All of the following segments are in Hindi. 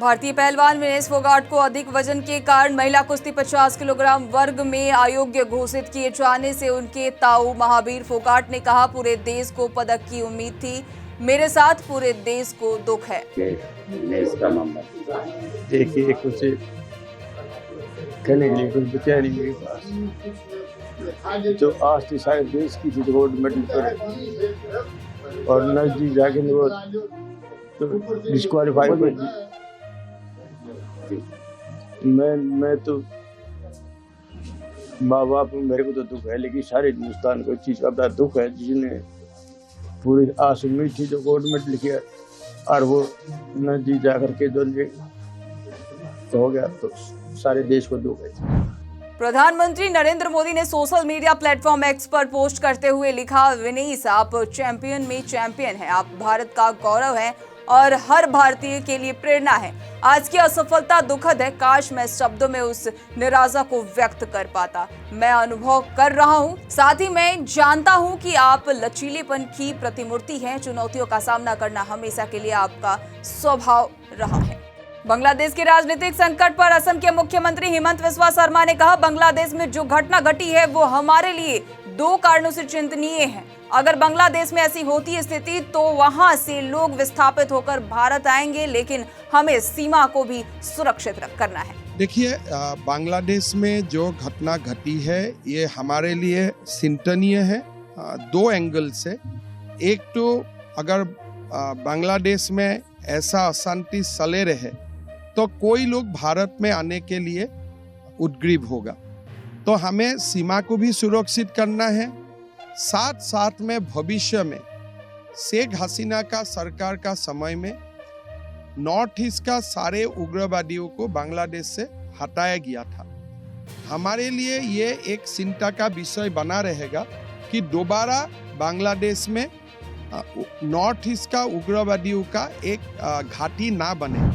भारतीय पहलवान विनेश फोगाट को अधिक वजन के कारण महिला कुश्ती 50 किलोग्राम वर्ग में अयोग्य घोषित किए जाने से उनके ताऊ महावीर फोगाट ने कहा, पूरे देश को पदक की उम्मीद थी, मेरे साथ पूरे देश को दुख है। देखिए कुछ कहने के लिए कुछ बचा नहीं मेरे पास। जो आज थी सारे देश की थी गोल्ड मेडल पर, और नजदीक जाके वो तो डिस्क्वालीफाई हो गई। मैं तो माँ बाप मेरे को तो दुख है, लेकिन सारे हिंदुस्तान को इस चीज का बड़ा दुख है, जिसने पूरी आस उम्मीद थी जो गोल्ड मेडल किया और वो नजदीक जाकर के जो हो गया, तो सारे देश को दुख है। प्रधानमंत्री नरेंद्र मोदी ने सोशल मीडिया प्लेटफॉर्म एक्स पर पोस्ट करते हुए लिखा, विनेश आप चैंपियन में चैंपियन हैं, आप भारत का गौरव हैं और हर भारतीय के लिए प्रेरणा है। आज की असफलता दुखद है, काश मैं शब्दों में उस निराशा को व्यक्त कर पाता। मैं अनुभव कर रहा हूं, साथ ही मैं जानता हूं कि आप लचीलेपन की प्रतिमूर्ति हैं। चुनौतियों का सामना करना हमेशा के लिए आपका स्वभाव रहा है। बांग्लादेश के राजनीतिक संकट पर असम के मुख्यमंत्री हेमंत बिस्वा शर्मा ने कहा, बांग्लादेश में जो घटना घटी है वो हमारे लिए 2 कारणों से चिंतनीय है। अगर बांग्लादेश में ऐसी होती स्थिति तो वहां से लोग विस्थापित होकर भारत आएंगे, लेकिन हमें सीमा को भी सुरक्षित करना है। देखिए, बांग्लादेश में जो घटना घटी है ये हमारे लिए चिंतनीय है 2 एंगल से। एक तो अगर बांग्लादेश में ऐसा अशांति चले रहे तो कोई लोग भारत में आने के लिए उद्ग्रीव होगा, तो हमें सीमा को भी सुरक्षित करना है। साथ साथ में भविष्य में शेख हसीना का सरकार का समय में नॉर्थ ईस्ट का सारे उग्रवादियों को बांग्लादेश से हटाया गया था। हमारे लिए ये एक चिंता का विषय बना रहेगा कि दोबारा बांग्लादेश में नॉर्थ ईस्ट का उग्रवादियों का एक घाटी ना बने।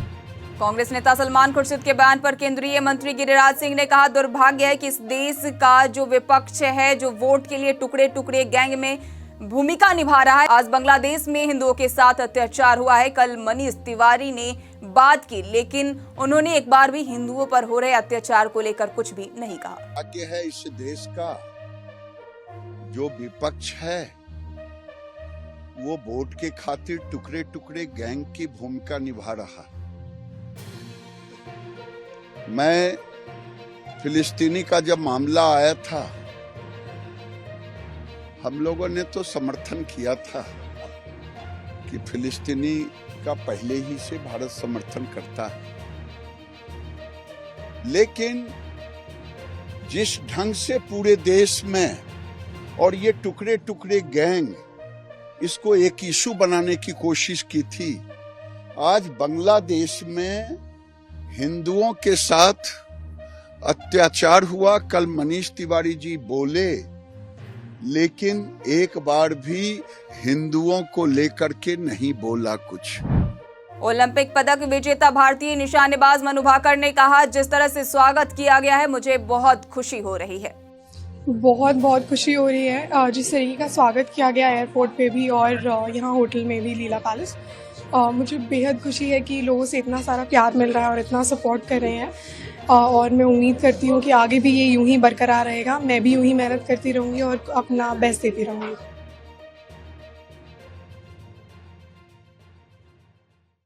कांग्रेस नेता सलमान खुर्शीद के बयान पर केंद्रीय मंत्री गिरिराज सिंह ने कहा, दुर्भाग्य है कि इस देश का जो विपक्ष है, जो वोट के लिए टुकड़े टुकड़े गैंग में भूमिका निभा रहा है। आज बांग्लादेश में हिंदुओं के साथ अत्याचार हुआ है। कल मनीष तिवारी ने बात की, लेकिन उन्होंने एक बार भी हिंदुओं पर हो रहे अत्याचार को लेकर कुछ भी नहीं कहा। भाग्य है इस देश का, जो विपक्ष है वो वोट के खातिर टुकड़े टुकड़े गैंग की भूमिका निभा रहा। मैं फिलिस्तीनी का जब मामला आया था, हम लोगों ने तो समर्थन किया था कि फिलिस्तीनी का पहले ही से भारत समर्थन करता है, लेकिन जिस ढंग से पूरे देश में और ये टुकड़े टुकड़े गैंग इसको एक इशू बनाने की कोशिश की थी, आज बांग्लादेश में हिंदुओं के साथ अत्याचार हुआ। कल मनीष तिवारी जी बोले, लेकिन एक बार भी हिंदुओं को लेकर के नहीं बोला कुछ। ओलंपिक पदक विजेता भारतीय निशानेबाज मनु भाकर ने कहा, जिस तरह से स्वागत किया गया है मुझे बहुत खुशी हो रही है। बहुत खुशी हो रही है। जिस तरीके का स्वागत किया गया एयरपोर्ट पे भी और यहाँ होटल में भी, लीला पैलेस, मुझे बेहद खुशी है कि लोगों से इतना सारा प्यार मिल रहा है और इतना सपोर्ट कर रहे हैं। और मैं उम्मीद करती हूँ कि आगे भी ये यूं ही बरकरार रहेगा। मैं भी यूं ही मेहनत करती रहूँगी और अपना बेस्ट देती रहूँगी।